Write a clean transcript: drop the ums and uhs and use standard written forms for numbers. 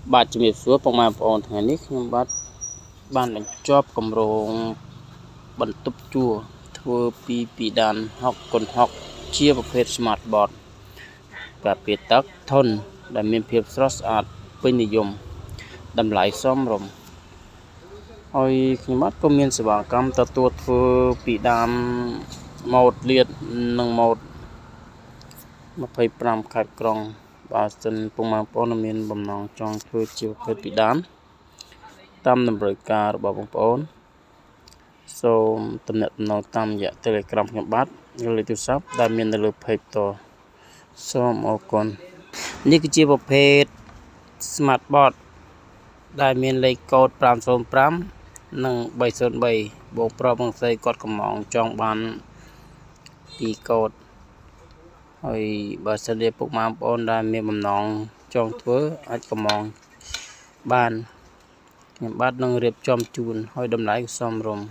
បាទជំរាបសួរពុកម៉ែបងប្អូនថ្ងៃនេះខ្ញុំបាទបានបញ្ចប់គម្រោងបន្ទប់ជួលធ្វើពីដាន60x60ជាប្រភេទ Smart Board ការពារទឹកធន់ដែលមានភាពស្រស់ស្អាតពេញនិយមតម្លៃសមរម្យហើយខ្ញុំបាទក៏មានសេវាកម្មទទួលធ្វើពីដានម៉ូតលាតនិងម៉ូត25ខេត្តក្រុងបើសិនពុកម៉ែបងប្អូនមានបំណងចង់ធ្វើជាប្រភេទពីដានតាមតម្រូវការរបស់បងប្អូនសូមទំនាក់ទំនងតាមរយៈ Telegram ខ្ញុំបាទឬលេខទូរស័ព្ទដែលមាននៅលើ Page តសូមអរគុណនេះគឺជាប្រភេទ Smart Board ដែលមានលេខកូដ505និង303បងប្រុសបងស្រីគាត់កំងចង់បានពីកូដហើយបើសិនជាពុកម៉ែបងប្អូនដែលមានបំណងចង់ធ្វើអាចកំងបានខ្ញុំបាទនឹងរៀបចំជូនហើយតម្លៃសមរម្យ